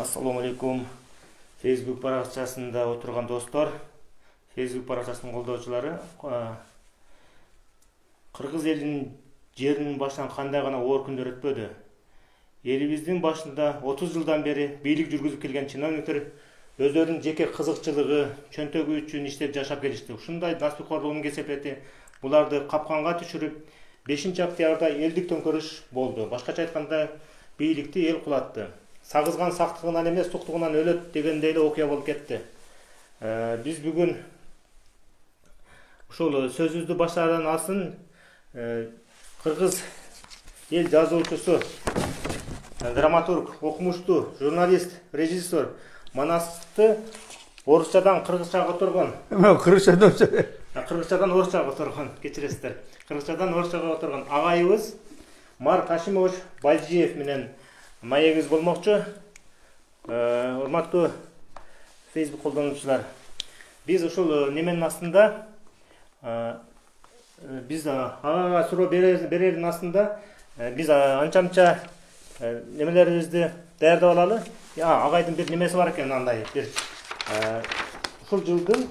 Assalamu алейкум. Facebook парақшасында отырған достар, Facebook парақшасының қолдаушылары, Қырғыз елінің жерінің башынан қандай ғана оор күндер өтпеді. Еліміздің башында 30 жылдан бері бийлик жүргізіп келген чиновниктер өздерінің жеке қызықчылығы, чөнтөгү үчүн иштеп жашап келишти. Ушундай насипкорлугун кесепети буларды капканга түшүрүп, 5-октябрда элдик төңкөрүш болду. Башкача айтканда, бийликти эл кулатты. Сагызган сактыгынан эмес, туктугунан өлөт дегендей эле окуя болуп кетти. Биз бүгүн ушул сөзүбүздү баштардан алсын кыргыз эл жазуучусу, драматург, окумуштуу, журналист, режиссер Манасты орусчадан кыргызчага которгон. Кыргызчадан орусчага которгон, кечиресиздер. Кыргызчадан орусчага которгон агайыбыз Мар Кашимович Бальжиев менен маегибиз болмокчу. Урматтуу Facebook колдонуучулар, биз ушул неменин астында, биз ага суроо берердин астында, биз анча-мынча немелерибизди даярдап алалы. Агайдын бир немеси бар экен, андай бир ушул жылдын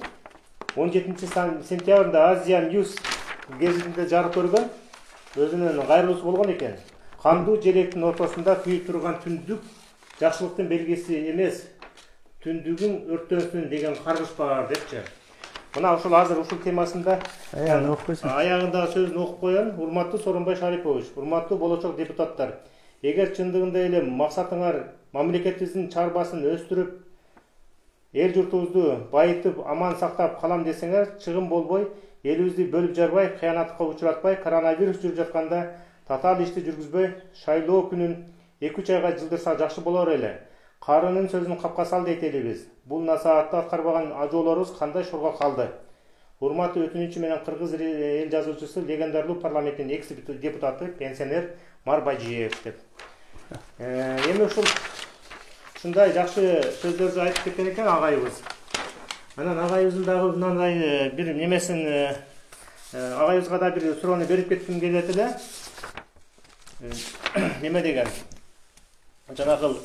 17-сентябрында Азия News гезитинде жарык көргөн өзүнүн кайрылуусу болгон экен. Кандуу желектин ортосунда күйүп турган түндүк жакшылыктын белгиси эмес, түндүгүн өрттөнсүн деген каргыш бар депчи. Мына ушул азыр ушул темасында аягында сөзүн окуп коён. Урматтуу Сооронбай Шарипович, урматтуу болочок депутаттар, эгер чындыгында эле максатыңар мамлекетибиздин чарбасын өстүрүп, эл журтубузду байытып, аман сактап калам десеңер, чыгым болбой, элибизди бөлүп жарбай, кыянатка учуратпай, коронавирус жүрүп жатканда татаал ишти жүргүзбөй, шайлоо күнүн 2-3 айга жылдырса жакшы болор эле. Карынын сөзүн капка сал дейт элибиз. Бул насаатты аткарбаган ажоолорубуз кандай шорго калды? Урматтуу өтүнүчү менен кыргыз эл жазуучусу, легендарлуу парламенттин экс депутаты, пенсионер Мар Бальжиев деп. Эми ушундай жакшы сөздөрдү айтып кеткен экен агайыбыз. Анан агайыбыздын дагы мындай бир немесин, агайыбызга да бир суроону берип кетким келет эле. Неме деген? Жанагы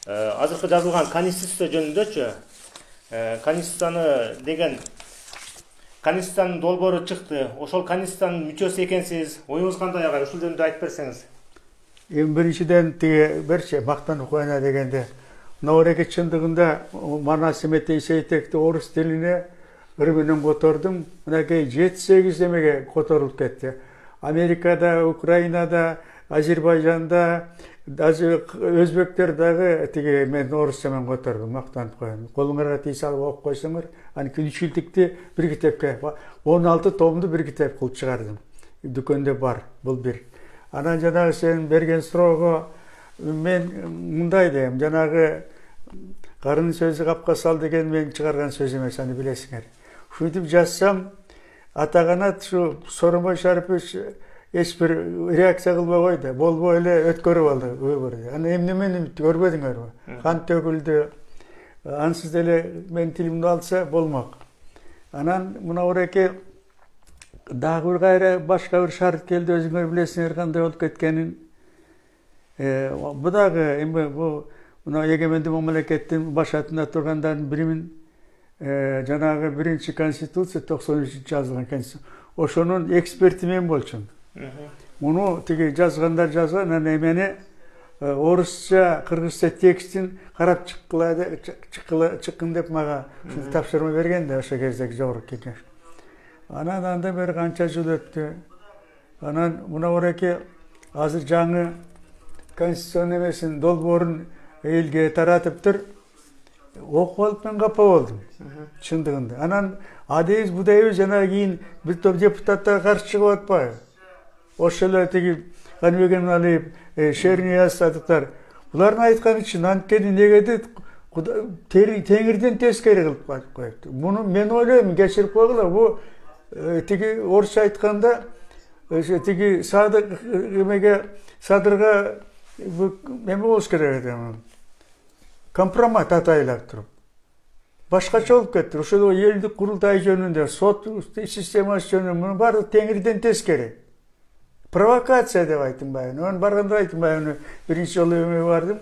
азыркы жазылган конституция жөнүндөчү, конституцияны деген конституциянын долбоору чыкты. Ошол конституциянын мүчөсү экенсиз. Оюңуз кандай агай? Ушул жөнүндө айтып берсеңиз. Эми биринчиден тиги берчи мактанып коюна дегенде, мына чындыгында Манас Эметей Сейтекти орус тилине бир менен котордум. Мынакей 7-8 эмеге которулуп кетти. Америкада, Украинада, Азербайжанда, өзбектер дагы тиги мен орусча менен котордум, мактанып коем. Колуңарга тий салып окуп койсоңор, аны күнчүлдүктү бир китепке 16 томду бир китеп кылып чыгардым. Дүкөндө бар, бул бир. Анан жанагы сен берген суроого мен мындай дейм, жанагы карын сөзү капка сал деген мен чыгарган сөз эмес, аны билесиңер. Ушинтип жазсам, атаганат ушу Сооронбай Шарипович эч бир реакция кылбай койду, болбой эле өткөрүп алды выборду. Аны эмнени көрбөдүңөрбү? Кан төгүлдү. Ансыз эле мен тилимди алса болмок. Анан мына уреке дагы бир кайра башка бир шарт келди, өзүңөр билесиңер кандай болуп кеткенин. Бу дагы эми бу мына эгемендүү мамлекеттин башатында тургандардын биринин жанагы биринчи конституция 93 жазылган конституция. Ошонун эксперти мен болчумун. Муну тиги жазгандар жазган, анан эмени орусча, кыргызча текстин карап чыккын деп мага тапшырма берген да ошо кездеги жогорку кеңеш. Анан анда бери канча жыл өттү. Анан мына уреке азыр жаңы конституциянын эмесин долбоорун элге таратыптыр. Окуп алып мен капа болдум. Чындыгында. Анан адейбиз будайбыз жана кийин бир топ депутаттар каршы чыгып атпайбы? Ошол эле тиги Каныбек Алиев, Шернияз атыктар. Булардын айтканы үчүн анткени негеди теңирден тескери кылып коюпту. Муну мен ойлойм, кечирип койгула, бу тиги орусча айтканда тиги садык эмеге садырга эме болуш керек экен. Компромат атайлап туруп. Башкача болуп кетти. Ошол элдик курултай жөнүндө, сот системасы жөнүндө муну баары теңирден тескери. Провокация деп айтынбайбын. Мен барганда айтынбайбын. Биринчи жолу эме бардым.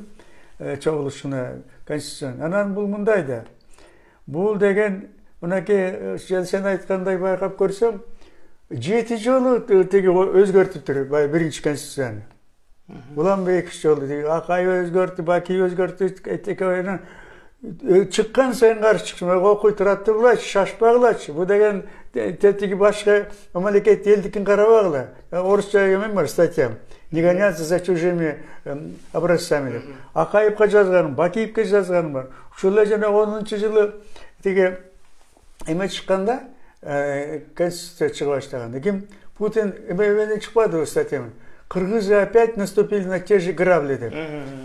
чогулушуна конституциянын. Анан бул мындай да. Бул деген мынакей сен айткандай байкап көрсөң 7 жолу теги өзгөртүптүр биринчи конституцияны. Булам экинчи жолу Акаев өзгөртү, Бакиев өзгөртү, чыккан сайын каршы чыксын, окуй турат булачы, шашпагылачы. Бу деген тетиги башка мамлекет элдикин карабагыла. Орусча эмен бар статьям. Не гоняться за чужими образцами. Акаевка жазганым, Бакиевке жазганым бар. Ушул жана 10-жылы теги эме чыкканда, конституция чыга баштаганда ким Путин эме чыкпады статьяны. Кыргызы опять наступили на те же грабли деп.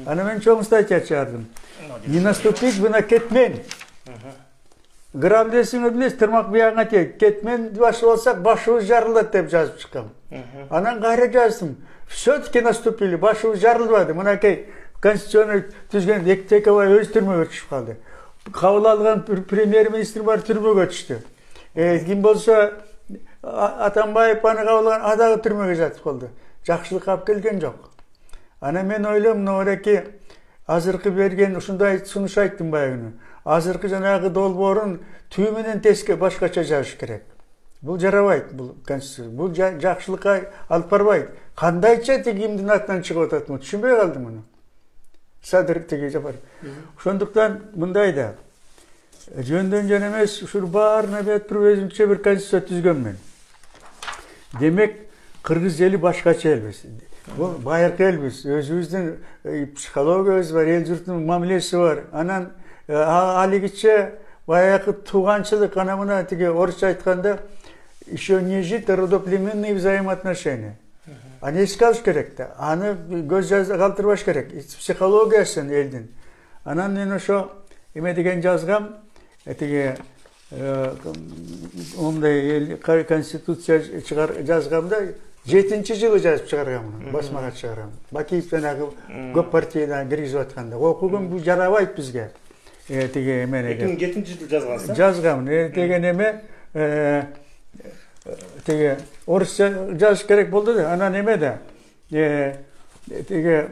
Ана мен чоң статья чыгардым. Не наступить вы на кетмен. Граблесиңи билесиз, тырмак буягыңа тиет. Кетмен башы болсак, башыбыз жарылат деп жазып чыккам. Анан кайра жаздым. Все-таки наступили, башыбыз жарылбады. Мынакей конституцияны түзген Текебай өз түрмөгө түшүп калды. Кабыл алган премьер-министр бар түрмөгө түштү. Ким болсо Атамбаев аны кабыл алган адагы түрмөгө жатып калды. Жакшылык алып келген жок. Ана мен ойлойм, мынабеки азыркы берген ушундай сунуш айттым баягы. Азыркы жанагы долбоорун түйү менен теске башкача жазыш керек. Бул жарабайт, бул конституция. Бул жакшылыкка алып барбайт. Кандайча тигимдин атынан чыгып атат, түшүнбөй калдым муну. Садыр тиги жапар. Ошондуктан мындай да. Жөндөн жөн эмес, ушул баарына бет өзүмчө бир конституция түзгөн мен. Демек, Кыргыз эли башкача элбиз. Бул байыркы элбиз. Өзүбүздүн психологиябыз бар, эл журттун мамилеси бар. Анан алигиче баягы тууганчылык, ана мына тиги орусча айтканда еще не жить, а родоплеменные взаимоотношения. Аны эске алыш керек да. Аны көз калтырбаш керек. Психологиясын элдин. Анан мен ошо эме деген жазгам, тиги ондай конституция жазгамда 7-жылы жазып чыгаргам, басмага чыгаргам. Бакиев жанагы көп партиядан киргизип атканда, окугум бул жарабайт бизге. Тиги эмене 2007-жылы жазгансыз? Жазгам. Деген эме тиги орусча жазыш керек болду да. Анан эме да. Тиги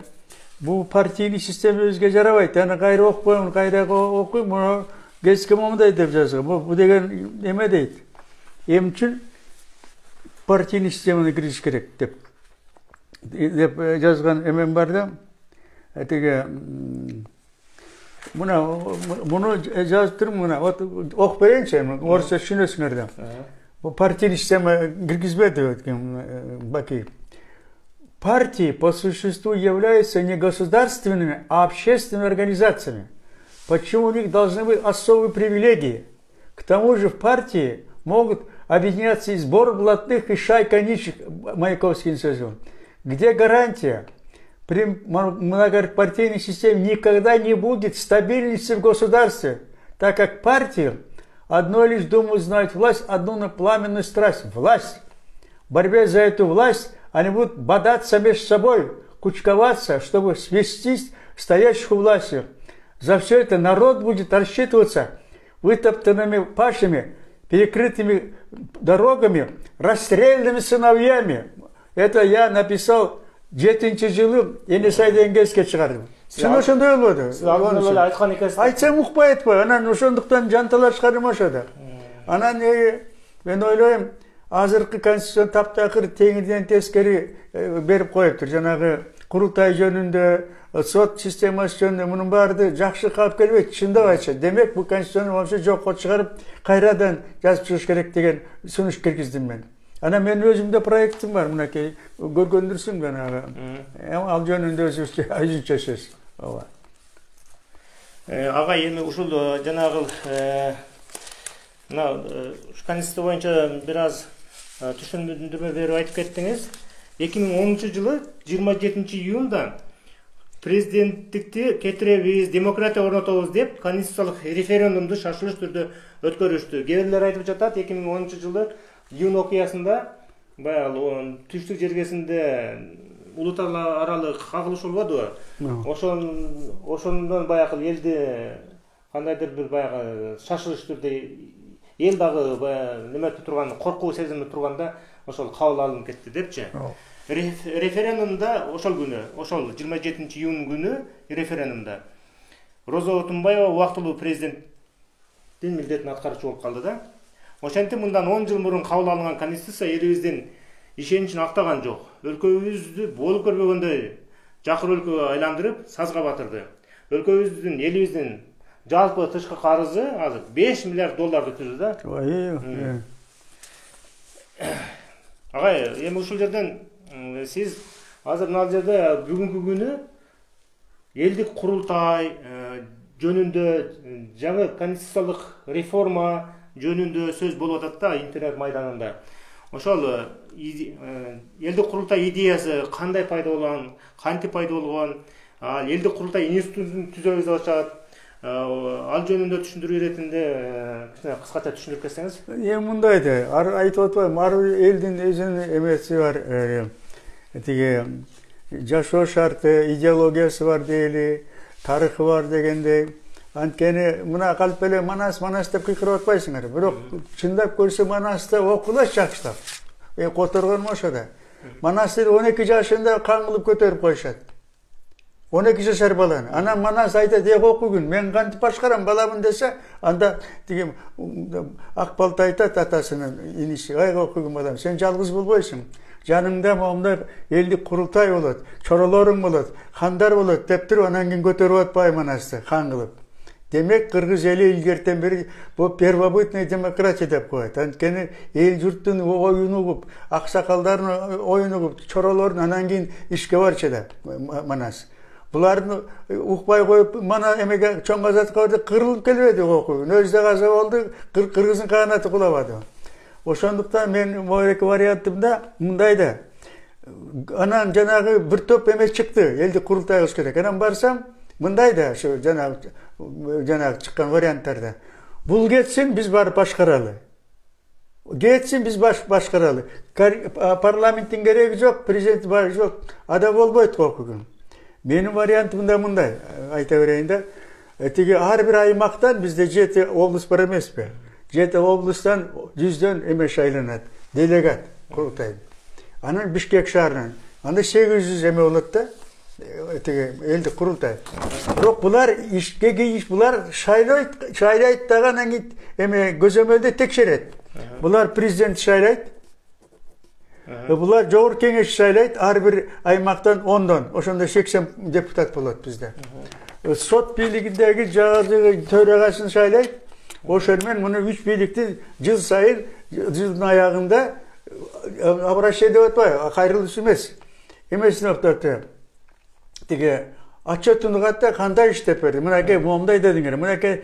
бул партийный система өзгө жарабайт. Аны кайра окуйм, кайра окуйм, муну кеске момундай деп жазгам. Бул деген эме дейт. Эми үчүн партийный системаны киргизиш керек деп жазган эмем бар да. Тиги муну жазып турмун, муна окуп берейинчи, орусча түшүнөсүңөр да. Бул партийный система киргизбеди өткөн Бакиев. Партии по существу являются не государственными, а общественными организациями. Почему у них должны быть особые привилегии? К тому же в партии могут объединяться и сбор блатных, и шайка нищих, Маяковский союз. Где гарантия? При многопартийной системе никогда не будет стабильности в государстве, так как партии одной лишь думают знать власть, одну пламенную страсть – власть. В борьбе за эту власть они будут бодаться между собой, кучковаться, чтобы свестись стоящих у власти. За все это народ будет рассчитываться вытоптанными пашами, перекрытыми дорогами, расстрелянными сыновьями. Это я написал 7-жылы Енесайден кеске чыгардым. Сен ошондой болду. Айткан экенсиз. Айтсам укпай атпай. Анан ошондуктан жанталар чыгарым ошода. Анан мен ойлойм, азыркы конституция таптакыр теңирден тескери берип коюптур. Жанагы курултай жөнүндө, сот системасы жөнүндө мунун баарды жакшы калып келбейт. Чындабайчы. Демек бул конституцияны вообще жокко чыгарып, кайрадан жазып чыгыш керек деген сунуш киргиздим мен. Ана мен өзүмдө проектим бар, мынакей көргөндүрсүң жанагы. Ал жөнүндө өзүнчө сөз. Ооба. Ага, эми ушул жанагы мына конституция боюнча бир аз түшүндүрмө берип айтып кеттиңиз. 2010-жылы 27-июнда президенттикти кетиребиз, демократия орнотобуз деп конституциялык референдумду шашылыш түрдө өткөрүштү. Кээ бирлер айтып жатат 2010-жылы июнь окуясында баягы түштүк жергесинде улуттар аралык кагылыш болбодубу? Ошондон баягы элди кандайдыр бир баягы шашылыш түрдө эл дагы баягы неметип турган, коркуу сезимип турганда ошол кабыл алынып кетти депчи. Референдумда ошол күнү, ошол 27-июнь күнү референдумда Роза Отунбаева убактылуу президенттин милдетин аткаруучу болуп калды да. Ошентип мындан 10 жыл мурун кабыл алынган конституция элибиздин ишеничин актаган жок. Өлкөбүздү болуп көрбөгөндөй жакыр өлкөгө айландырып, сазга батырды. Өлкөбүздүн, элибиздин жалпы тышкы карызы азыр 5 миллиард долларды түздү да. Агай, эми ушул жерден сиз азыр мына жерде бүгүнкү күнү элдик курултай жөнүндө жаңы конституциялык реформа жөнүндө сөз болуп атат да интернет майданында. Ошол элдик курултай идеясы кандай пайда болгон, кантип пайда болгон, элдик курултай институтун түзөбүз деп атышат. Ал жөнүндө түшүндүрүү иретинде кыскача түшүндүрүп кетсеңиз. Мындайды, айтып атпайм, ар элдин өзүнүн эмеси бар, тиги жашоо шарты, идеологиясы бар дейли, тарыхы бар дегендей. Анткени мына калп эле Манас деп кыйкырып атпайсыңар. Бирок чындап көрсө Манасты окулач жакшылап. Которгон ошо да. Манасты 12 жашында кан кылып көтөрүп коюшат. 12 жашар баланы. Анан Манас айтат, окугун, мен кантип башкарам баламын десе, анда тиги Акбалта айтат атасынын иниси, окугун балам, сен жалгыз болбойсуң. Жаныңда момундай элдик курултай болот, чоролоруң болот, хандар болот деп туруп анан кийин көтөрүп атпайбы Манасты хан кылып. Демек кыргыз эли илгертен бери бу первобытная демократия деп коет. Анткени эл журттун оюн угуп, аксакалдардын оюн угуп, чоролордун анан кийин ишке барчу да Манас. Буларды укпай коюп, мана эмеге чоң казатка барды кырылып келбеди окугун. Өзү да каза болду, кыргыздын канаты кулабады. Ошондуктан мен моеки вариантымда мындай да. Анан жанагы бир топ эме чыкты, элди курултайыбыз керек. Анан барсам мындай да, ошо жанагы чыккан варианттарда. Бул кетсин, биз барып башкаралы. Кетсин, биз башкаралы. Парламенттин кереги жок, президент бар жок. Ада болбойт окугун. Менин вариантым да мындай, айта берейин да. Тиги ар бир аймактан бизде 7 облус бар эмеспи? 7 облустан 100дөн эме шайланат, делегат курултай. Анан Бишкек шаарынан, анда 800 эме болот да, тиги элдик курултай. Бирок булар булар шайлайт дагы анан кийин эме көзөмөлдө текшерет. Булар президент шайлайт. Булар жогорку кеңеш шайлайт, ар бир аймактан 10дон, ошондо 80 депутат болот бизде. Сот бийлигиндеги жагы төрагасын шайлайт. Ошол менен муну 3 бийликти жыл сайын, жылдын аягында обращение деп атпайбы, кайрылыш эмес. Эмесин октоту. Тиги отчетун угатта кандай иштеп берди. Мынакей момундай дедиңер. Мынакей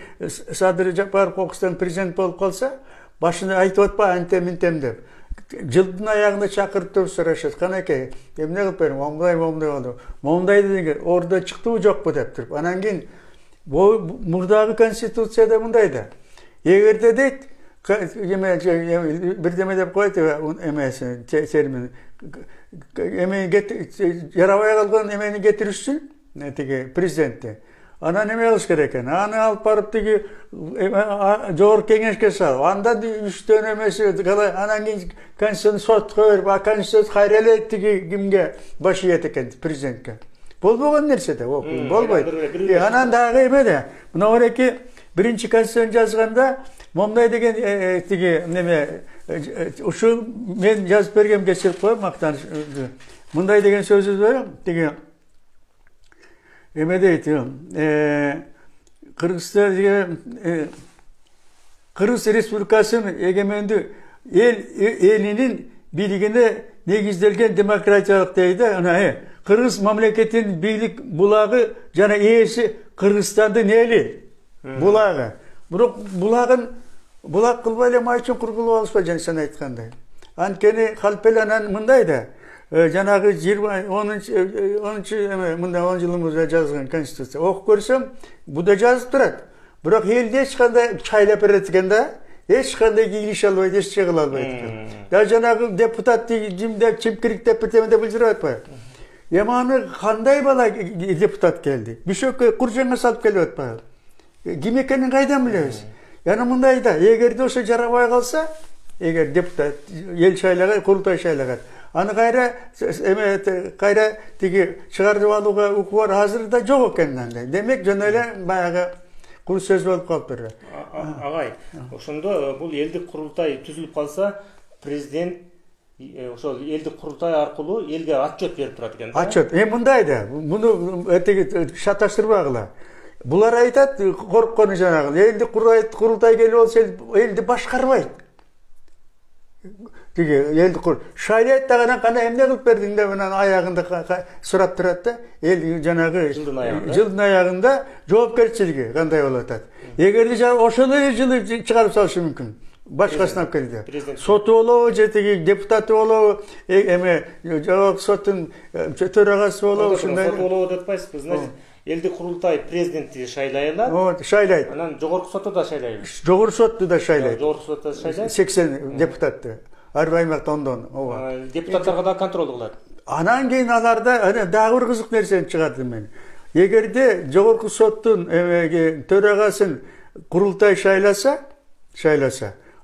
Садыр Жапаров Кокустан президент болуп калса, башында айтып атпайбы антем деп. Жылдын аягында чакырып туруп сурашат. Канакей, эмне кылып берем? Момундай болду. Момундай дедиңер, ордо чыктыбы жокпу деп туруп. Анан кийин мурдагы конституцияда мындай да. Эгерде дейт, бирдеме деп коет эмеси, термин. Эме жарабай калган эмени кетиришsin, тиги президентти. Анан эме кылыш керек экен. Аны алып барып тиги жогорку кеңешке салып, анда 3дөн эмеси анан кийин конституцион сотко берип, конституцион кайра эле тиги кимге баш ийет экен, президентке. Болбогон нерсе да, болбойт. Анан дагы эме да, мына ореки биринчи конституцион жазганда момундай деген тиги неме ушул мен жазып берген кечирип коем мактаныч. Мындай деген сөзү бар, тиги эме дейт, Кыргыз Республикасынын эгемендүү элинин бийлигине негизделген демократиялык дейди. Кыргыз мамлекетинин бийлик булагы жана ээси Кыргызстандын эли булагы. Бирок булак кылбай эле майчын кургулуп алышпайт, жана сен айткандай. Анткени калп эле анан мындай да, жанагы 10 жылымызда жазган конституция окуп көрсөм, буда жазып турат. Бирок элди эч кандай чайлап берет экен да, эч кандай кийлиш албайт, эч чыгыла албайт экен. Да жанагы депутат жимдеп, чимкириктеп бирдеме деп билдирип атпайбы? Аны кандай бала депутат келди? Бишөккө куржаңга салып келип атпайбы? Ким экенин кайдан билебиз? Яна мындай да, эгерде ошо жарабай калса, эгер депутат эл шайлаган, курултай шайлаган, Аны кайра тиги чыгарып алууга укугар азырда жок экен анда. Демек жана эле баягы кул сөз болуп калыптыр. Агай, ошондо бул элдик курултай түзүлүп калса, президент ошол элдик курултай аркылуу элге отчет берип турат экен. Отчет. Мындай да, муну шаташтырбагыла. Булар айтат, корккону жанагы, элдик курултай келип болсо элди башкарбайт. Тиги элди шайлайт дагы кандай эмне кылып бердиң деп анан аягында сурап турат да, эл жанагы жылдын аягында жоопкерчилиги кандай болуп атат. Эгерде ошол жылы чыгарып салышы мүмкүн. Башкасын алып келди. Соту болобу, же тиги депутаты болобу, жогорку соттун төрагасы болобу, ушундай. Сот болобу деп атпайсызбы, значит, элдик курултай президентти шайлай алат. Вот, шайлайт. Анан жогорку соту да шайлайт. Жогорку сотту да шайлайт. Жогорку соту да шайлайт. 80 депутатты. Ар бир аймакта ондон. Депутаттарга да контроль кылат. Анан кийин аларда дагы бир кызык нерсени чыгардым мен. Эгерде жогорку соттун төрагасын курултай шайласа,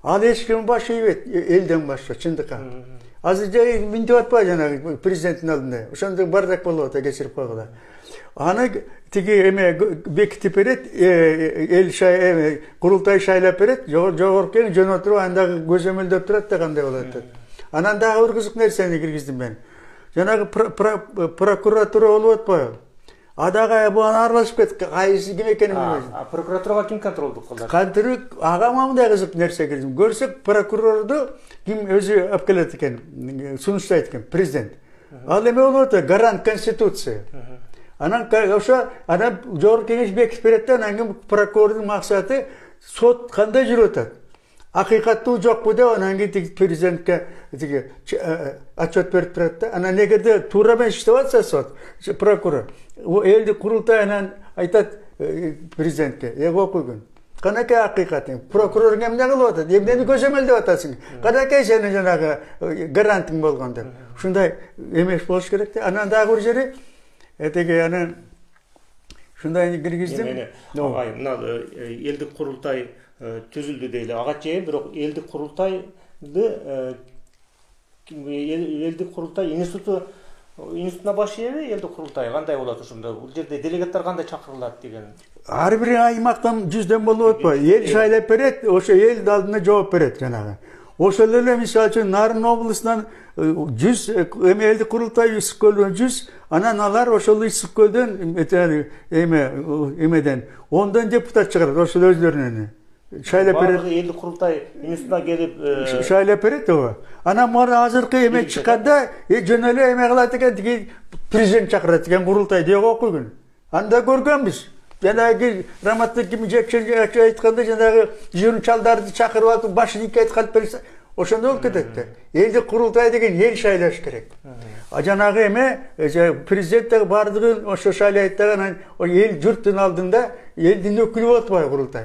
ал эч ким баш ийбейт, элден башка, чындыкка. Азыр жай минтип атпайбы жанагы президенттин алдында. Ошондой бардак болуп атат, кечирип койгула. Аны тиги бекитип берет, эл курултай шайлап берет, жогорку жөнөтүрүп андагы көзөмөлдөп турат да кандай болот деп. Анан дагы бир кызык нерсени киргиздим мен. Жанагы прокуратура болуп атпайбы? Адагы буга аралашып кетти, кайсы ким экенин билбейм. Прокуратурага ким контролдук кылат? Кантип ага мындай кызык нерсе кирдим. Көрсөк, прокурорду ким өзү алып келет экен, сунуштайт экен, президент. Ал эме болуп атат, гарант конституция. Анан жогорку кеңеш бекитип берет да, анан кийин прокурордун максаты сот кандай жүрүп атат. Акыйкаттуу жокпу деп анан кийин президентке отчет берип турат да. Анан эгерде туура эмес иштеп атса сот, прокурор, элди курултай анан айтат президентке, окуйгун. Канакей акыйкатың, прокуроруң эмне кылып атат, эмнени көзөмөлдөп атасың? Канакей сени жанагы гарантың болгон деп. Ушундай эмес болуш керек да. Анан дагы бир жери анан шундай киргиздим. Агай, мына элдик курултай түзүлдү дейли. Ага чейин бирок элдик курултай институтуна баш ийеби, элдик курултай кандай болот ошондо? Бул жерде делегаттар кандай чакырылат деген. Ар бир аймактан 100дөн болуп атпайбы? Эл шайлап берет, ошо эл алдында жооп берет жанагы. Ошол эле мисалы үчүн Нарын облусунан 100 элдик курултай Ысык-Көлдөн 100, анан алар ошол Ысык-Көлдөн эмеден 10дон депутат чыгарат, ошол өзлөрүнөн. Шайлап берет. Элдик курултай институтуна келип шайлап берет ого. Анан мына азыркы эме чыкканда жөн эле эме кылат экен, тиги президент чакырат экен курултай деп окуйгун. Анда көргөнбүз. Жанагы раматтык ким жекчен айтканда жанагы жүрүн чалдарды чакырып атып башын ике айткалып берсе, ошондой болуп кетет да. Элдик курултай деген эл шайлаш керек. А жанагы эме президент дагы бардыгын ошо шайлайт дагы эл журттун алдында элдин өкүлү болуп атпайбы курултай.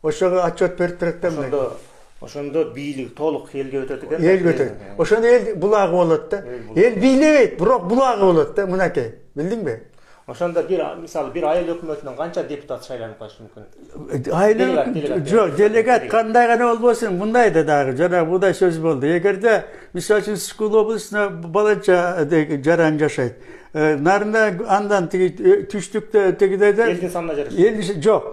Ошого отчет берип турат да мындай. Ошондо бийлик толук элге өтөт экен. Элге өтөт. Ошондо эл булагы болот да. Эл бийлебейт, бирок булагы болот да, мынакей. Билдиңби? Ошондо мисалы бир айыл өкмөтүнөн канча депутат шайланып калышы мүмкүн? Айыл жок, делегат кандай гана болбосун, мындай да дагы жана мындай сөз болду. Эгерде мисалы үчүн Ысык-Көл облусуна баланча жаран жашайт. Нарында андан тиги түштүктө тигиде да элдин санына жараша. Эл жок.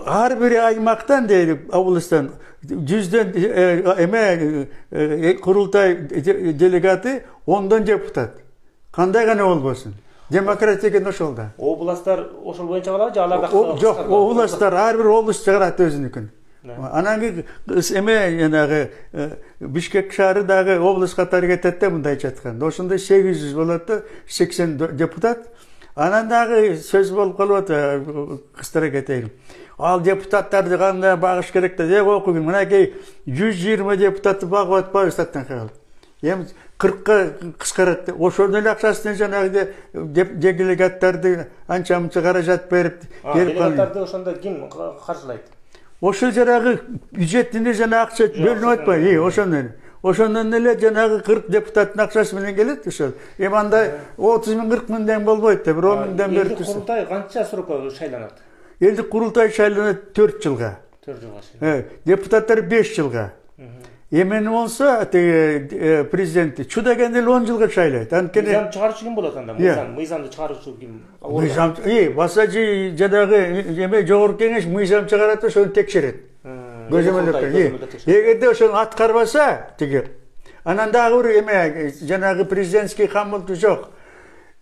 Ар бир аймактан дейли облустан 100дөн курултай делегаты 10дон депутат. Кандай гана болбосун. Демократия деген ошол да. Областар ошол боюнча калабы же аларда? Жок, областар ар бир облус чыгарат өзүнүкүн. Анан жанагы Бишкек шаары дагы облус катары кетет да мындайча айтканда. Ошондо 800 болот да, 80 депутат. Анан дагы сөз болуп калып атат, кыстыра кетейин. Ал депутаттарды кандай багыш керек деп окуйгун. Мынакей 120 депутатты багып атпайбы статтан калып. Эми 40ка кыскарат. Ошондон эле акчасын жанагы делегаттарды анча-мынча каражат берип келип калды. Делегаттарды ошондо ким каржылайт? Ошол жанагы бюджеттин жана акча бөлүнүп атпайбы? Ошондон эле жанагы 40 депутаттын акчасы менен келет ошол. Эми анда 30 миң 40 миңден болбойт да, 1 10 миңден берип турса. Элдик курултай канча срокко шайланат? Элдик курултай шайланат 4 жылга. 4 жылга шайланат. Депутаттар 5 жылга. Emeni olsa prezidenti çu degende 10 yılga şaylайды. Мыйзам чыгарчу ким болот анда? Мыйзамды чыгаруучу ким? Мыйзам, басачы жадагы эме жогорку кеңеш мыйзам чыгарат да ошону текшерет. Көзөмөлдөп. Эгерде ошону аткарбаса, тиги анан дагы бир эме жанагы президентский камылды жок.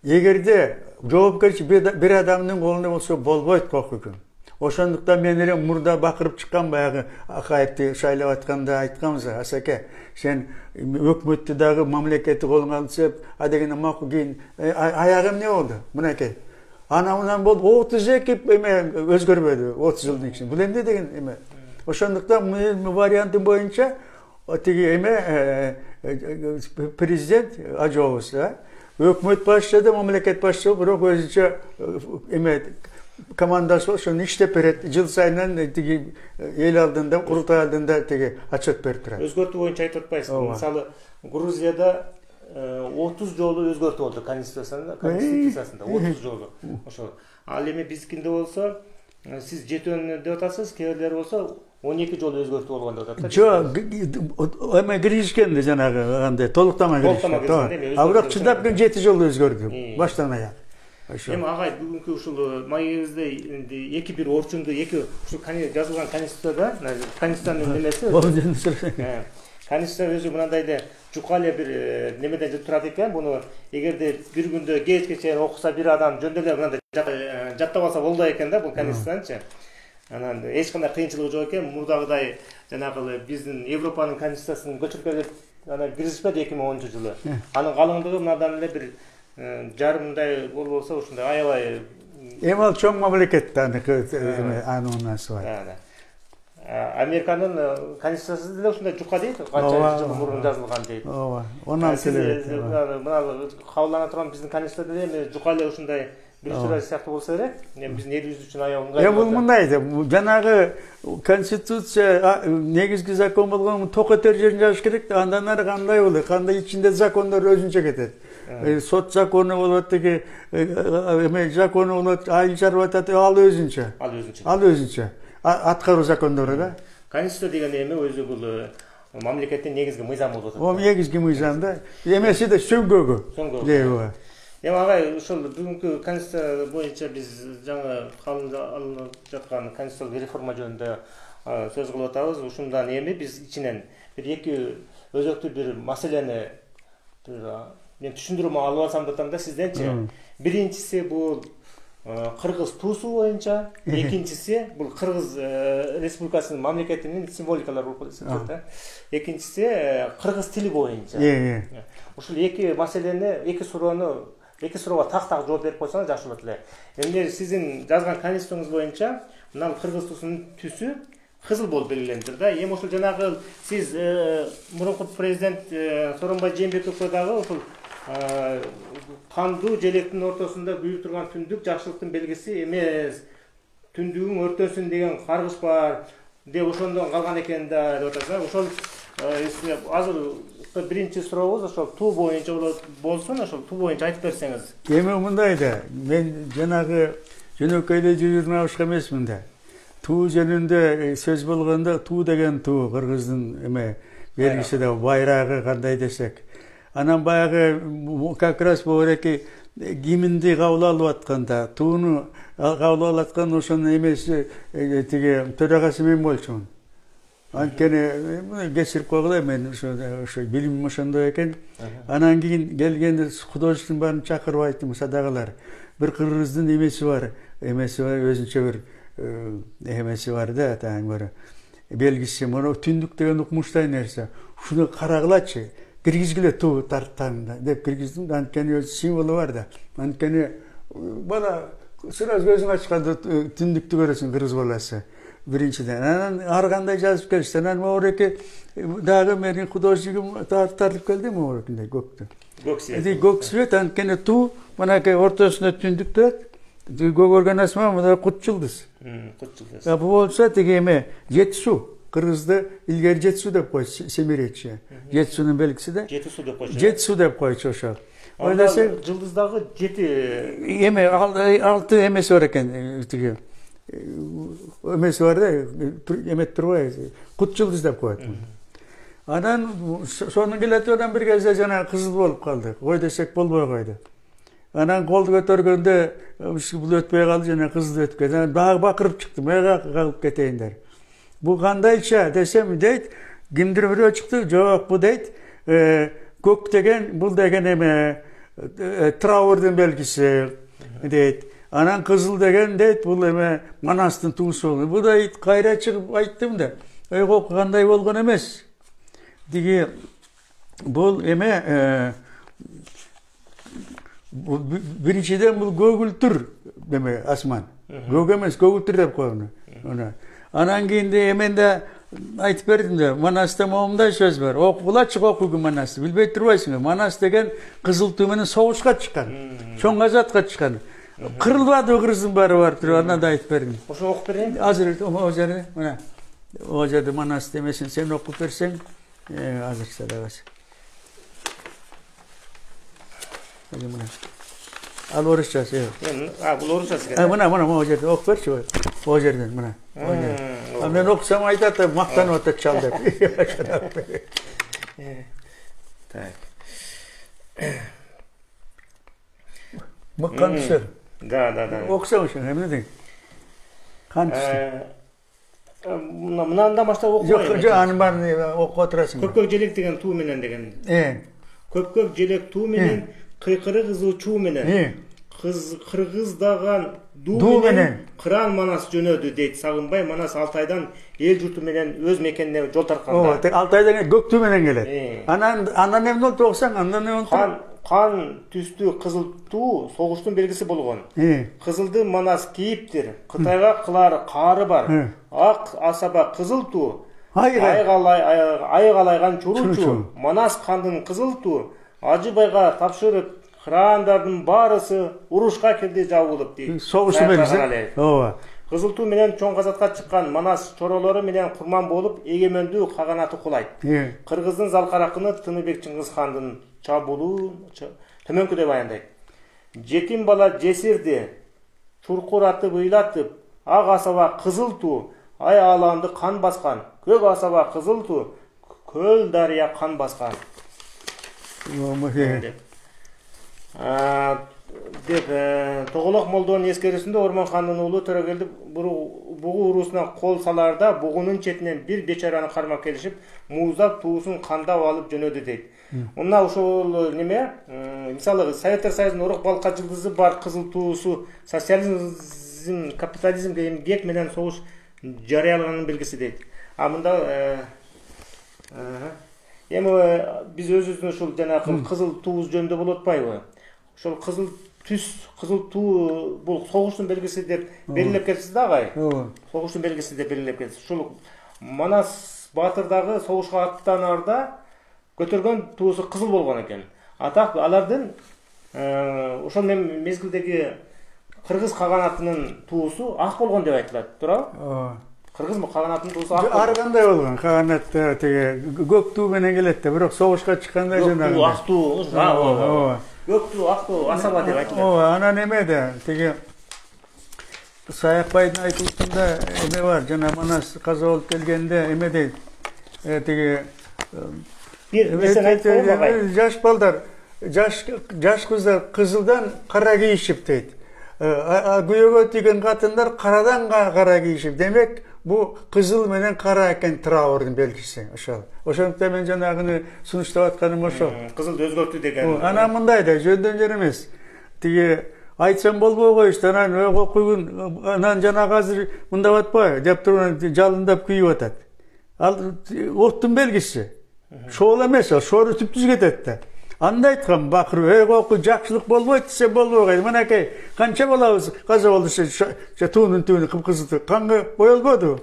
Эгерде жоопкерчилик бир адамдын колунда болсо болбойт кокугун. Ошондуктан мен эле мурда бакырып чыккан баягы Акаевди шайлап атканда айтканбыз, Асаке, сен өкмөттү дагы мамлекетти колуңа алып, а дегенде макул кийин аягым эмне болду? Мынакей. Анан болуп 32 эме өзгөрбөдү 30 жылдын ичинде. Бул эмне деген эме? Ошондуктан вариантын боюнча тиги эме президент ажообуз, өкмөт башчысы да мамлекет башчысы бирок өзүнчө эме командасы ошону иштеп берет. Жыл сайынан тиги эл алдында, курултай алдында тиги отчет берип турат. Өзгөртүү боюнча айтып атпайсызбы? Мисалы, Грузияда 30 жолу өзгөртүү болду конституциясында, 30 жолу. Ошол. Ал эми биздикинде болсо, сиз жетөөнү деп атасыз, кээ болсо 12 жолу өзгөртүү болгон деп атат. Жок, эме киришкенде жанагы андай толуктама киришкен. А бирок чындап 7 жолу өзгөрдү. Баштан аяк. Эми агай бүгүнкү ушул маегибизде эки бир орчунду эки ушул жазылган конституцияда, конституциянын немеси. Конституция өзү мындай эле жука эле бир немеден жүрүп турат экен. Буну эгерде бир күндө кечке чейин окуса бир адам жөндөп эле мындай жаттап алса болду экен да бул конституциянычы. Анан эч кандай кыйынчылыгы жок экен. Мурдагыдай жанагы биздин Европанын конституциясын көчүрүп анан киргизишпеди 2010-жылы. Анын калыңдыгы мындан эле бир жарымдай болсо ушундай аябай. Эми ал чоң мамлекет анын унасы бар. Американын конституциясы деле ушундай жука дейт, канча жыл мурун жазылган дейт. Ооба. Онан эле мына кабылдана турган биздин конституция деле жука эле ушундай бир сүрө сыяктуу болсо керек. Эми биздин элибиз үчүн аябай ыңгайлуу. Бул мындай жанагы конституция негизги закон болгон токетер жерин жазыш керек. Андан ары кандай болот? Кандай ичинде закондор өзүнчө кетет. Сот закону болот, тиги эме закону болот, айыл чарба атат, ал өзүнчө. Ал өзүнчө. Аткаруу закондору да. Конституция деген эме өзү бул мамлекеттин негизги мыйзамы болот. О, негизги мыйзам да. Эмеси да сөңгөгү. Эми агай ушул бүгүнкү конституция боюнча биз жаңы алынып жаткан конституциялык реформа жөнүндө сөз кылып атабыз. Ушундан эми биз ичинен бир эки өзөктүү бир маселени мен түшүндүрмө алып алсам деп атам да сизденчи. Биринчиси бул Кыргыз туусу боюнча, экинчиси бул Кыргыз Республикасынын мамлекетинин символикалары болуп эсептелет. Экинчиси кыргыз тили боюнча. Ушул эки маселени, эки суроога так жооп берип койсоңуз жакшы болот эле. Эмне сиздин жазган конституцияңыз боюнча мына кыргыз туусунун түсү кызыл болуп белгилендир да. Эми ошол жанагы сиз мурунку президент Сооронбай Жээнбековго дагы ушул кандуу желектин ортосунда күйүп турган түндүк жакшылыктын белгиси эмес, түндүгүң өртөнсүн деген каргыш бар деп ошондон калган экен да деп атасыз. Ошол азыр биринчи сурообуз ошол туу боюнча болсун, ошол туу боюнча айтып берсеңиз. Эми мындай да, мен жанагы жөнөкөйдө журналист эмесмин да. Туу жөнүндө сөз болгондо туу деген туу кыргыздын эме белгиси да, байрагы кандай десек. Анан баягы как раз боореки гимнди кабыл алып атканда, тууну кабыл алып аткан ошонун эмеси тиги төрагасы мен болчумун. Анткени кечирип койгула, мен ошо билимим ошондой экен. Анан кийин келгенде художниктин баарын чакырып айттым, садагылар. Бир кыргыздын эмеси бар, өзүнчө бир эмеси бар да, таңбыр. Белгиси, мына түндүк деген укмуштай нерсе. Ушуну карагылачы. Киргизгиле туу тарттан деп киргиздим. Анткени өз символу бар да. Анткени бала сразу көзүң ачканда түндүктү көрөсүң кыргыз баласы. Биринчиден. Анан ар кандай жазып келишти. Анан моореки дагы менин художнигим тартып келди моорекинде көктү. Көк свет, анткени туу мынакей ортосунда түндүк турат. Көгөргөн асман мына кут жылдыз. Бул болсо тиги эме Жетису. Кыргызды илгери Жетису деп койчу, Семиречи. Жетисунун белгиси да. Жетису деп койчу. Жетису деп койчу ошо. Ойлосоң, жылдыздагы 7 эме 6 эмеси бар экен, тиги. Эмеси бар да, эмет турбайбы? Кут жылдыз деп коет. Анан сонун келетип бир кезде жана кызыл болуп калды. Кой десек болбой койду. Анан колду көтөргөндө бул өтпөй калды жана кызыл өтүп кетти. Анан дагы бакырып чыктым. Эга калып кетейиндер. Бул кандайча десем дейт, кимдир бирөө чыкты. Жок, бу дейт, көк деген, бул деген эме Траурдун белгиси дейт. Анан кызыл деген дейт, бул эме Манастын туусу. Бу дейт кайра чыгып айттым да. Ойго кандай болгон эмес. Диги бул эме биринчиден бул көгүлтүр деме асман. Көк эмес, көгүлтүр деп койгон. Анан кийин эменде айтып бердим да, Манаста моундай сөз бар. Окугулачы окугу Манасты. Билбей турбайсыңбы? Манас деген кызыл туу менен согушка чыккан. Чоң азатка чыккан. Кырылбады кырыздын баары бар туруп, андан да айтып бердим. Ошо окуп берейин. Азыр о жерде, мына. О жерде Манас демесин сен окуп берсең, азыр садагасы. Мына. Ал орусчасы. Бул орусчасы экен. Мына о жерде окуп берчи. О жерден мына. Мен окусам айтат, мактанып атат чал деп. Так. Мыккан түшөр. Да. Окусам ошо, эмне дең? Кан түштү. Мындан баштап окуп. Жок, анын баарын окуп отурасың. Көпкөк желек деген туу менен деген. Көпкөк желек туу менен, кыйкыры кызыл чуу менен. Кыргыздаган дуу менен кыран Манас жөнөдү дейт Сагынбай. Манас Алтайдан эл журту менен өз мекенине жол тартканда. Алтайдан көк туу менен келет. Анан эмне болду окусаң, андан эмне болду? Кан түстүү кызыл туу согуштун белгиси болгон. Кызылды Манас кийиптир. Кытайга кылары каары бар. Ак асаба кызыл туу. Айгалайган чуручу. Манас хандын кызыл туу Ажыбайга тапшырып, кырандардын баарысы урушка кирди жабылып дейт. Согуштун белгиси. Ооба. Кызыл туу менен чоң казатка чыккан Манас чоролору менен курман болуп, эгемендүү каганаты кулайт. Кыргыздын залкаракыны Тыныбек Чыңгыз хандын чабулуу төмөнкүдөй баяндайт. Жетим бала жесирди, чуркуратып ыйлатып, ак асаба кызыл туу, ай аланды кан баскан, көк асаба кызыл туу, көл дарыя кан баскан. Деп Тоголок молдонун эскерүүсүндө Ормон хандын уулу Төрөгелди бугу уруусуна кол салаарда бугунун четинен бир бечараны кармап келишип, муздап туусун кандап алып жөнөдү дейт. Мына ошол неме, мисалы Советтер Союзунун Орок Балка жылдызы бар кызыл туусу социализм, капитализмге эмгек менен согуш жарыялаганын белгиси дейт. Мында эми биз өзүбүздүн ушул жанагы кызыл туубуз жөнүндө болуп атпайбы? Ошол кызыл түс, кызыл туу бул согуштун белгиси деп белгилеп келсиз да агай. Согуштун белгиси деп белгилеп келсиз. Ушул Манас баатыр дагы согушка аттанаарда көтөргөн туусу кызыл болгон экен. Атак алардын ошол мезгилдеги кыргыз каганатынын туусу ак болгон деп айтылат, туурабы? Кыргыз каганатынын туусу ак. Ар кандай болгон? Каганат теге көк туу менен келет да, бирок согушка чыкканда жанагы. Ак туу, көк туу, ак туу, асаба деп айтылат. Анан эмеде теге Саякбайдын айтылышында эме бар, жана Манас каза болуп келгенде эме дейт. Теге жаш балдар, жаш кыздар кызылдан кара кийишип дейт. Күйөөгө тийген катындар карадан кара кийишип. Демек, бу кызыл менен кара экен Траурдун белгиси. Ошондуктан мен жанагыны сунуштап атканым ошол. Кызылды өзгөртүү деген. Анан мындай да, жөндөн жер эмес. Тиги айтсам болбой коюшту, анан ойго куйгун, анан жанагы азыр мындай атпайбы, деп туруп жалындап күйүп атат. Ал оттун белгиси. Шоол эмес, шоору түптүз кетет да. Анда айткан бакырып, ойго жакшылык болбойт десе болбой койду. Мынакей канча балабыз каза болду, туунун түбүнү кыпкызыл, канга боелбоду.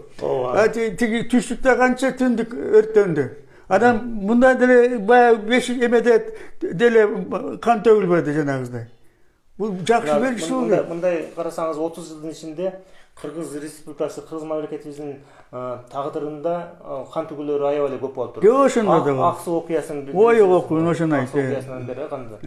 Тиги түштүктө канча түндүк өрттөндү. Анан мындай деле баягы 5 эмеде деле кан төгүлбөдү жанагындай. Бул жакшы белгиси болду. Мындай карасаңыз 30 жылдын ичинде Кыргыз Республикасы, Кыргыз мамлекетибиздин тагдырында кан төгүүлөрү аябай эле көп болуп турат. Жок, ошондо да. Аксы окуясын билдирет. Ой, окуйн, ошону айтты. Окуясынан бери кандай.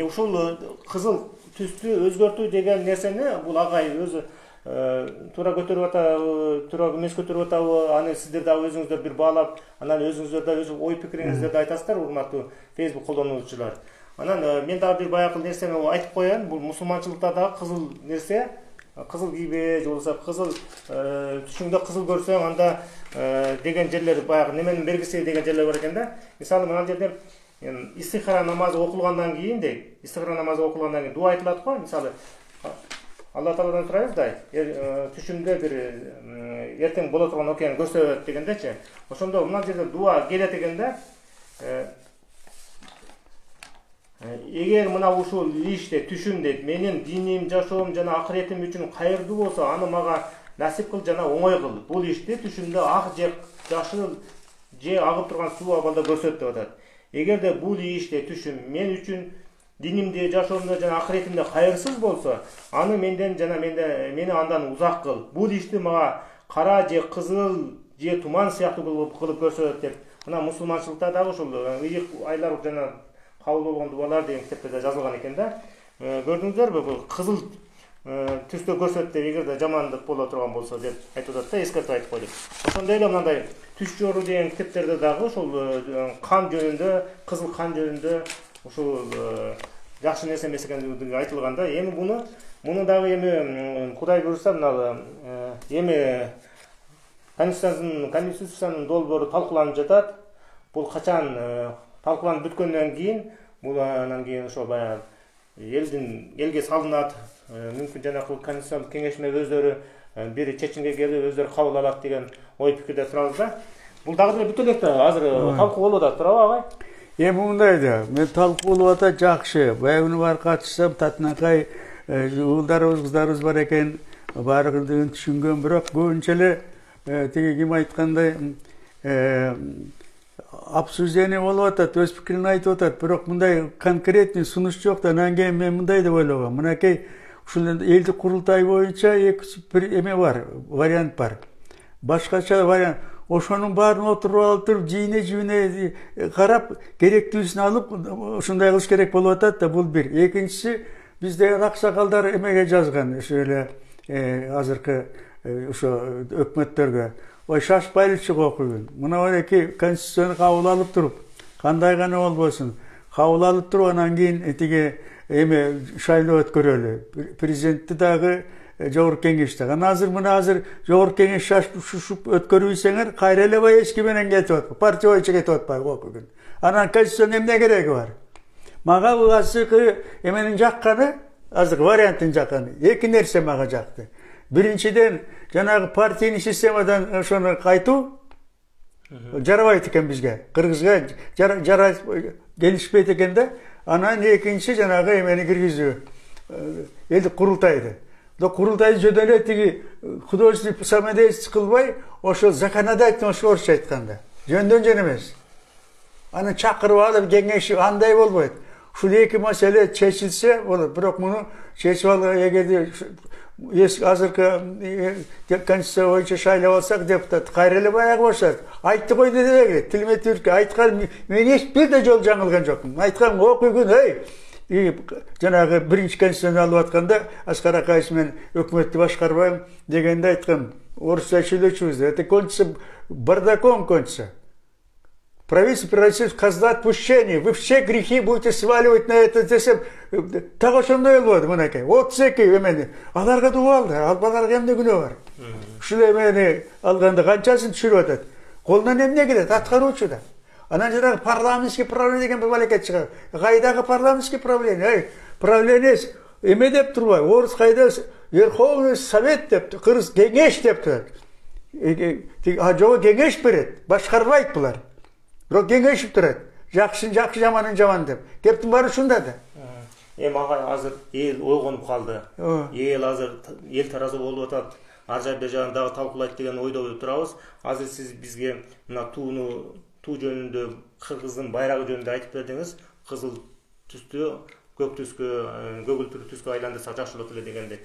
Ушул кызыл түстү өзгөртүү деген нерсени бул агай өзү туура көтөрүп атабы, туура эмес көтөрүп атабы, аны сиздер да өзүңүздөр бир баалап, анан өзүңүздөр да өз ой пикириңиздерди айтасыздар, урматтуу Facebook колдонуучулар. Анан мен дагы бир баягы нерсени айтып коеюн, бул мусулманчылыкта дагы кызыл нерсе, кызыл кийбе же болбосо кызыл түшүңдө кызыл көрсөң анда деген жерлер баягы неменин белгиси деген жерлер бар экен да. Мисалы мына жерде истихара намазы окулгандан кийин истихара намазы окулгандан кийин дуа айтылат го. Мисалы Алла Тааладан сурайбыз да, түшүмдө бир эртең боло турган окуяны көрсөт дегендечи. Ошондо мына жерде дуа келет экен да. Эгер мына ушул иште түшүм менин диним, жашоом жана акыретим үчүн кайырдуу болсо, аны мага насип кыл жана оңой кыл. Бул ишти түшүмдө ак же жашыл же агып турган суу абалда көрсөт деп атат. Эгерде бул иште түшүм мен үчүн динимде, жашоомдо жана акыретимде кайырсыз болсо, аны менден жана мени андан узак кыл. Бул ишти мага кара же кызыл же туман сыяктуу кылып көрсөт деп. Мына мусулманчылыкта дагы ушул ыйык айлар жана кабыл болгон дубалар деген китептерде жазылган экен да. Көрдүңүздөрбү, бул кызыл түстө көрсөт деп, эгерде жамандык боло турган болсо деп айтып атат да, эскертип айтып койдук. Ошондой эле мындай түш жору деген китептерде дагы ушул кан жөнүндө, кызыл кан жөнүндө ушул жакшы нерсе эмес экендиги айтылган да. Эми муну дагы эми Кудай буйрса мына эми Конституциянын долбоору талкууланып жатат. Бул качан талкууланып бүткөндөн кийин, бул анан кийин ошо баягы элге салынат. Мүмкүн жанагы Конституциялык кеңешме өздөрү бир чечимге келип өздөрү кабыл алат деген ой пикирде турабыз да. Бул дагы деле бүт элек да, азыр талкуу болуп атат, туурабы агай? Эми мындай да, мен талкуу болуп атат, жакшы. Баягы бар катышсам, татынакай уулдарыбыз, кыздарыбыз бар экен, баардыгын түшүнгөн, бирок көбүнчө эле тиги ким айткандай обсуждение болуп атат, өз пикирин айтып атат, бирок мындай конкретный сунуш жок да. Анан кийин мен мындай деп ойлогом. Мынакей ушул элдик курултай боюнча бир эме бар, вариант бар. Башкача вариант. Ошонун баарын отуруп алып туруп, жийине карап, керектүүсүн алып, ушундай кылыш керек болуп атат да, бул бир. Экинчиси, бизде аксакалдар эмеге жазган, ошо эле азыркы ошо өкмөттөргө. Ой, шашпайлычы окуйбун. Мына эки конституцияны кабыл алып туруп, кандай гана болбосун, кабыл алып туруп, анан кийин тиги эме шайлоо өткөрөлү. Президентти дагы жогорку кеңеште. Азыр жогорку кеңеш шашып өткөрүбүсеңер, кайра эле эч ким менен кетип атпайбы, партия боюнча кетип атпайбы окуйбун. Анан конституцияның эмне кереги бар? Мага азыркы эменин жакканы, азыр варианттын жакканы, эки нерсе мага жакты. Биринчиден, жанагы партийный системадан ошону кайтуу жарабайт экен бизге. Кыргызга келишпейт экен да. Анан экинчи жанагы эмени киргизүү, элдик курултайды. Курултайды жөнүндө эле тиги художественный самодеятельность кылбай, ошо законодательный орусча айтканда, жөндөн эмес. Аны чакырып алып кеңешип андай болбойт. Ушул эки маселе чечилсе болот, бирок муну чечип алган эгерде азыркы конституция боюнча шайлап алсак, депутат кайра эле баягы башат. Айтты ғой деди, тилиме түркү айткан, мен эч бир да жол жаңылган жокмун. Айткан окуйгун, жанагы биринчи конституцияны алып атканда Аскар Акаевич мен өкмөттү башкарбайм дегенде айткан, орусча сүйлөчүбүз. Это кончится бардаком кончится. Правительство превратится в козла отпущения. Вы все грехи будете сваливать на это десем. Так ошондой болот мынакей. 32 эмени аларга дубал да, албаларга эмне күнөө бар. Ушул эмени алганда канчасын түшүрүп атат. Колунан эмне келет? Аткаруучу да. Анан жанагы парламентский правление деген бир балекет чыгат. Кайдагы парламентский правление? Правление эме деп турбайбы? Орус кайда Верховный Совет деп, кыргыз кеңеш деп турат. Жогу кеңеш берет, башкарбайт булар. Бирок кеңешип турат. Жакшын жакшы, жаманын жаман деп. Кептин баары ушунда да. Эми агай азыр эл ойгонуп калды. Эл азыр эл таразы болуп атат. Ар жай бер жагын дагы талкуулайт деген ойдо турабыз. Азыр сиз бизге мына туу жөнүндө, кыргыздын байрагы жөнүндө айтып бердиңиз. Кызыл түстү көк түскө, көгүлтүр түскө айландырса жакшы болот эле дегенде.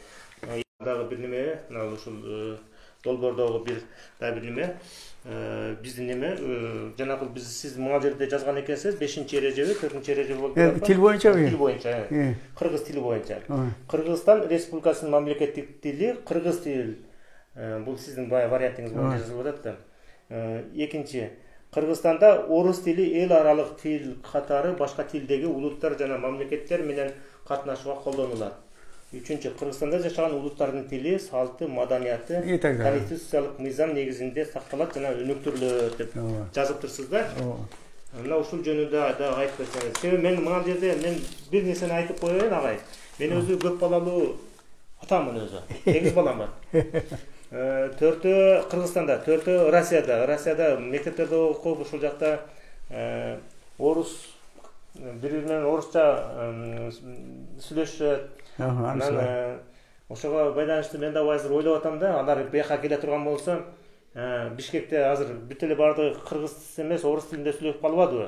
Дагы бир неме, мына ушул долбоордогу бир неме биздин неме жанагы биз сиз мына жерде жазган экенсиз 5-эрежеби 4-эреже болуп турат. Тил боюнча тил боюнча кыргыз тили боюнча Кыргызстан Республикасынын мамлекеттик тили кыргыз тил. Бул сиздин баягы вариантыңыз боюнча жазылып атат да. Экинчи, Кыргызстанда орус тили эл аралык тил катары башка тилдеги улуттар жана мамлекеттер менен катнашууга колдонулат. Үчүнчү, Кыргызстанда жашаган улуттардын тили, салты, маданияты конституциялык мыйзам негизинде сакталат жана өнүктүрүлөт деп жазып турсуз да. Мына ушул жөнүндө да айтып берсеңиз. Себеби мен мына жерде мен бир нерсени айтып коеюн агай. Мен өзү көп балалуу атамын өзү. 8 балам бар. 4 Кыргызстанда, 4 Россияда. Россияда мектептерде окуп, ушул жакта орус бири менен орусча сүйлөшөт. Анан ошого байланыштуу мен да азыр ойлоп атам да, алар бияка келе турган болсо, Бишкекте азыр бүт эле баардыгы кыргыз эмес, орус тилинде сүйлөшүп калбадыбы?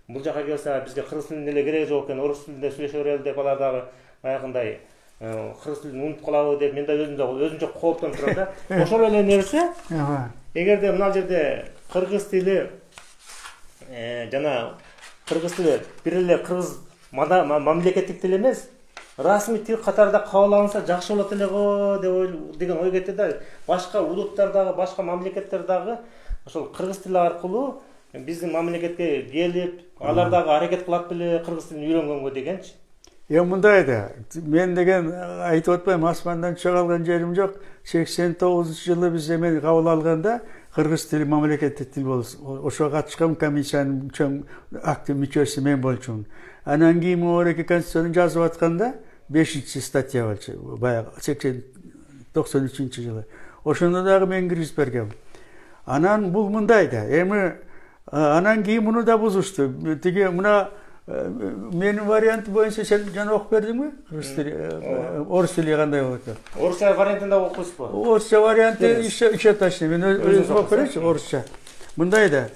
Бул жака келсе бизге кыргыз тилинин эле кереги жок экен, орус тилинде сүйлөшө берели деп алар дагы баягындай кыргыз тилин унутуп калабы деп мен да өзүмчө кооптонуп турам да. Ошол эле нерсе, эгерде мына жерде кыргыз тили жана кыргыз тили бир эле кыргыз мамлекеттик тил эмес, расмий тил катарында кабыл алынса жакшы болот эле го деген ой кетти да. Башка улуттардагы, башка мамлекеттердагы ошол кыргыз тили аркылуу биздин мамлекетке келип, алар дагы аракет кылат беле кыргыз тилин үйрөнгөнгө дегенчи. Мындай да, мен деген айтып атпайм, асмандан түшө калган жерим жок. 89-жылы биз эми кабыл алганда кыргыз тили мамлекеттик тил болсун. Ошого катышкан комиссиянын чоң актив мүчөсү мен болчумун. Анан кийин Муареке конституцияны жазып атканда 5-статья болчу, баягы 93-жылы. Ошондо дагы мен киргизип бергем. Анан бул мындай да, эми анан кийин муну да бузушту. Тиги мына менин варианты боюнча сен жана окуп бердиңби? Кыргыз тили, орус тили кандай болот деп. Орусча вариантында окуйсузбу? Орусча варианты еще точнее. Мен өзүм окуп берейинчи орусча. Мындай да.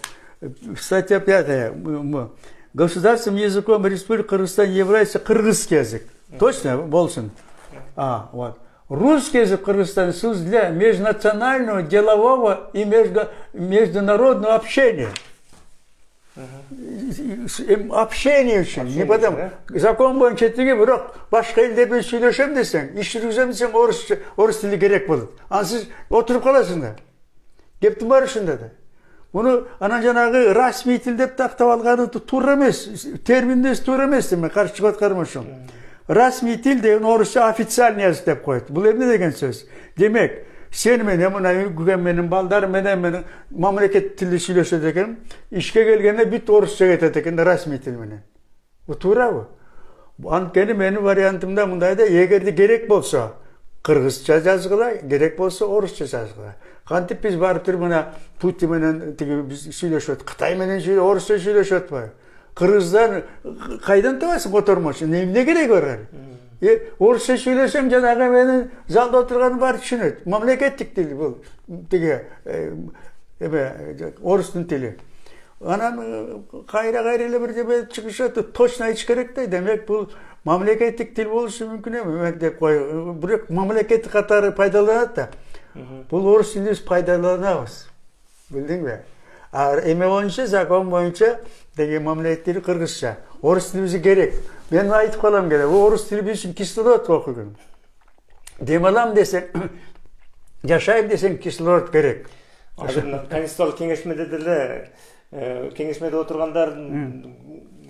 Статья 5. Государственным языком Республики Кыргызстан является кыргызский язык. Точно болсын. Вот. Русский язык Кыргызстана служит для межнационального, делового и международного общения. Общение үшін, не потому, закон боюнча тиги, бирок башка элдерде сүйлөшөм десең, иш жүргүзөм десең орус тили керек болот. Ансыз отуруп каласың да. Кептин бар ушунда да. Муну анан жанагы расмий тил деп тактап алганы туура эмес, терминдес туура эмес деп мен каршы чыгып атканым ошол. Расмий тил деген орусча официальный язык деп коет. Бул эмне деген сөз? Демек, сен менен мына үйгөн менин балдарым менен мамлекеттик тилде сүйлөшөт экен, ишке келгенде бүт орусча кетет экен расмий тил менен. Бул туурабы? Анткени менин вариантымда мындай да, эгерде керек болсо кыргызча жазгыла, керек болсо орусча жазгыла. Кантип биз барып туруп мына Путин менен тиги биз сүйлөшөт, Кытай менен орусча сүйлөшөт атпайбы? Кыргыздан кайдан табасың котормош? Эмне кереги бар? Орусча сүйлөсөң жанагы менин залда отурган бар түшүнөт. Мамлекеттик тил бул. Тиги орустун тили. Анан кайра эле бир жебе чыгышат, точно айтыш керек да. Демек бул мамлекеттик тил болушу мүмкүн эмес деп кой. Бирок мамлекеттик катары пайдаланат да. Бул орус тилин биз пайдаланабыз. Билдиңби? Эме боюнча, закон боюнча деги мамлекеттик тили кыргызча. Орус тили бизге керек. Мен айтып калам керек. Орус тили биз үчүн кислород окуган. Дем алам десең, жашайм десең кислород керек. Конституциялык кеңешмеде деле кеңешмеде отургандардын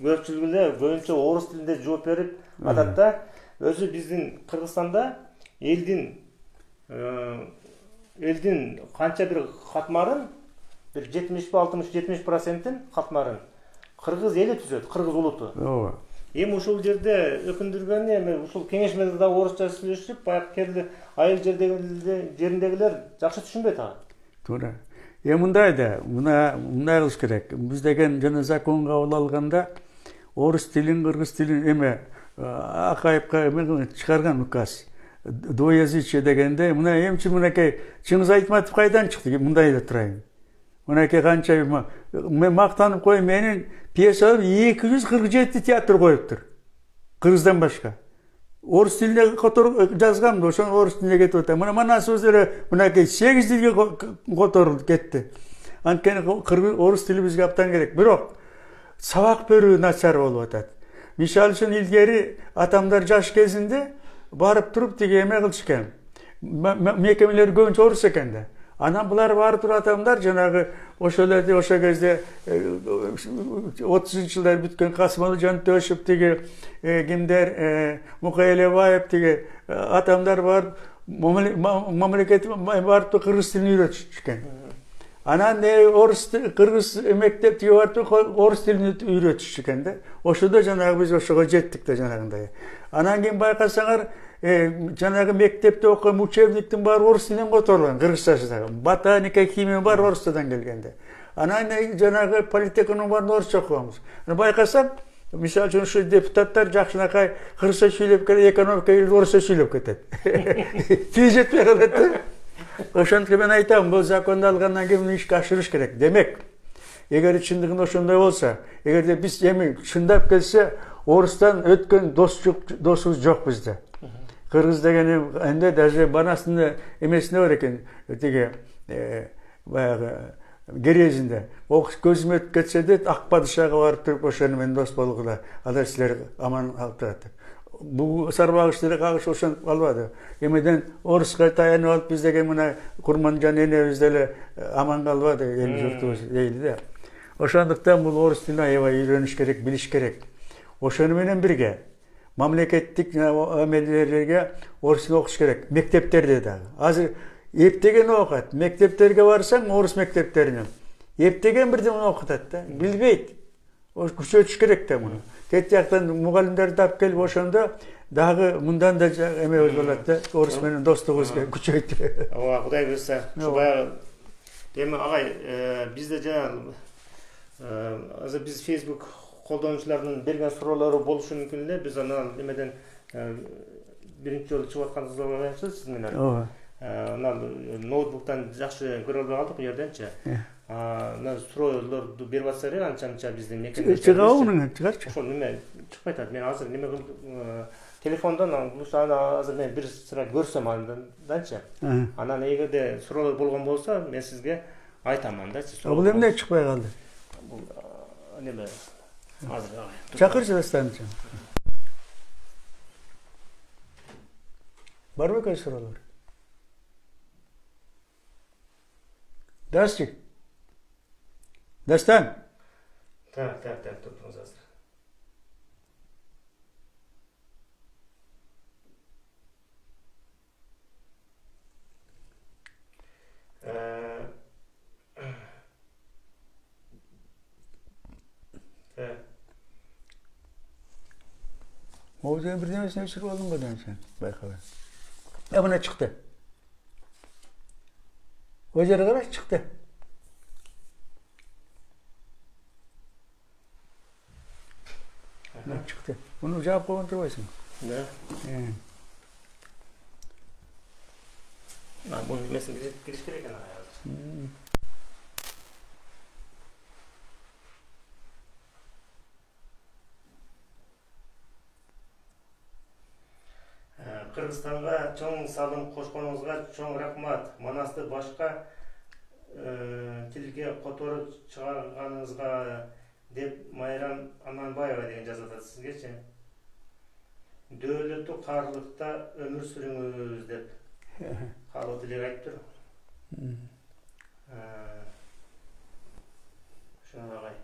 көпчүлүгү боюнча орус тилинде жооп берип атат да. Өзү биздин Кыргызстанда элдин канча бир катмарын, бир 70-60-70%-ин катмарын кыргыз эли түзөт, кыргыз улуту. Эми ушул жерде өкүндүргөнү эми ушул кеңешмеде да орусча сүйлөшүп, баягы келди айыл жериндегилер жакшы түшүнбөйт ага. Туура. Мындай да, мындай кылыш керек. Биз деген жана закон кабыл алганда орус тилин, кыргыз тилин эме Акаевка чыгарган указ. Двуязычие дегенде, мына эмчи мынакей Чыңгыз Айтматов кайдан чыкты? Мындай да турайын. Мынакей канча мен мактанып коюм, менин пьесаларым 247 театр коюптур. Кыргыздан башка. орыс тилине жазгам, ошону орус тилине кетип атат. Мына манасыбыз эле мынакей 8 тилге которулуп кетти. Анткени орус тили бизге абдан керек. Бирок сабак берүү начар болуп атат. Мисалы үчүн илгери атамдар жаш кезинде барып туруп тиги эме кылышкан. Мекемелер көбүнчө орус экен да. Анан булар барып туруп атамдар жанагы ошол кезде 30-жылдар бүткөн Касымалы Жантөшев тиги кимдер Мукай Элебаев тиги атамдар барып мамлекет барып кыргыз тилин үйрөтүшкөн. Анан кыргыз мектепти барып орус тилин үйрөтүшкөн да. Ошодо жанагы биз ошого жеттик да жанагындай. Анан кийин байкасаңар жанагы мектепте окуган учебниктин баары орус тилинен которулган, кыргызчасы. Ботаника, химия бар орустан келгенде. Анан жанагы политехнонун баарын орусча окуганбыз. Байкасак, мисалы үчүн ушу депутаттар жакшынакай кыргызча сүйлөп келет, экономика орусча сүйлөп кетет. Тил жетпей калат да. Ошондуктан мен айтам, бул законду алгандан кийин ишке ашырыш керек. Демек, эгер чындыгында ошондой болсо, эгерде биз эми чындап келсе, орустан өткөн досубуз жок бизде. Кыргыз деген энде даже банасында эмесине бар экен, тиги баягы Герезинде. Көзүм өтүп кетсе де ак падышага барып туруп ошону менен дос болгула. Алар силер аман алып турат. Бул сарбагыштар кагыш ошентип калбады. Эмеден оруска таянып алып биз деген мына Курманжан энебиз деле аман калбады, эл журтубуз дейли да. Ошондуктан бул орус тилин аябай үйрөнүш керек, билиш керек. Ошону менен бирге мамлекеттик эмелерге орус тилин окуш керек. Мектептерде дагы. Азыр эптеген окут. Мектептерге барсаң, орус мектептерине. Эптеген бирдеме окутат да. Билбейт. Күчөтүш керек да муну. Тет жактан мугалимдерди тап келип ошондо дагы мындан да эме болот да. Орус менен достугубузга күчөйт. Ооба, Кудай буйрса. Ушу баягы эми агай, бизде жана азыр биз Facebook колдонуучулардын берген суроолору болушу мүмкүн эле. Биз анан эмеден биринчи жолу чыгып атканыңызды байкайчы сиз менен. Ооба. Ноутбуктан жакшы көрө албай калдык, у жерденчи. Суроолорду берип атсаңар, анча биздин мекеме чыгабы мунун, чыгарчы. Ошол неме чыкпай атат. Мен азыр неме телефондон азыр мен бир сыра көрсөм анданчы. Анан эгерде суроолор болгон болсо, мен сизге айтаман да. Бул эмне чыкпай калды? Бул неме азыр чакырчы станция. Бар бекен суроолор? Здравствуйте. Дастан. Так, туруңуз азыр. Оозен бирдемесин өчүрүп алдың го дейм сен, байкабай. Мына чыкты. О жерге караш, чыкты. Чыкты. Буну жаап койгон турбайсың? Да. Бунун эмесин кириш керек экен азыр. Кыргызстанга чоң салым кошконуңузга чоң рахмат. Манасты башка тилге которуп чыгарганыңызга деп Майрам Аманбаева деген жазып атат сизгечи. Дөөлөттү каарлыкта өмүр сүрүңүз деп каалоо тилек айтып тур. Ошону агай.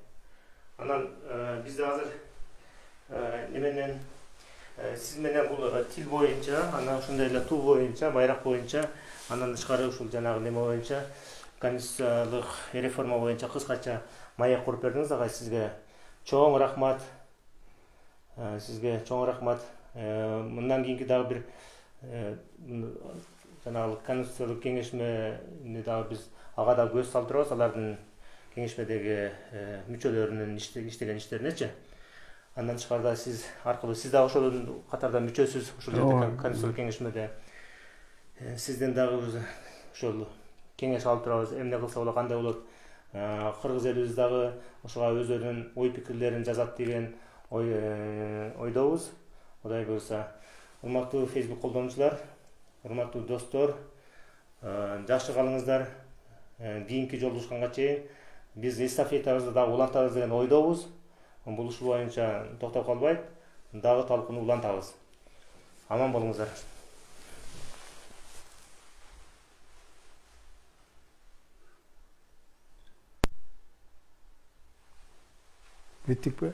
Анан бизде азыр неменен сиз менен бул тил боюнча, анан ошондой эле туу боюнча, байрак боюнча, андан тышкары ушул жанагы неме боюнча, конституциялык реформа боюнча кыскача маек куруп бердиңиз агай. Сизге чоң рахмат. Мындан кийинки дагы бир жанагы конституциялык кеңешмени дагы биз ага да көз салып турабыз, алардын кеңешмедеги мүчөлөрүнүн иштеген иштеринечи. Андан тышкары сиз аркылуу сиз дагы ошол катарда мүчөсүз, ошол жерде конституциялык кеңешмеде. Сизден дагы ошол кеңеш алып турабыз, эмне кылса болот, кандай болот. Кыргыз элибиз дагы ошого өздөрүнүн ой пикирлерин жазат деген ойдобуз. Кудай буйрса. Урматтуу Facebook колдонуучулар, урматтуу достор, жакшы калыңыздар. Кийинки жолугушканга чейин биз эстафетабызды дагы улантабыз деген ойдобуз. Бул ушул боюнча токтоп калбайт, дагы талкууну улантабыз. Аман болуңуздар. Биттик бе?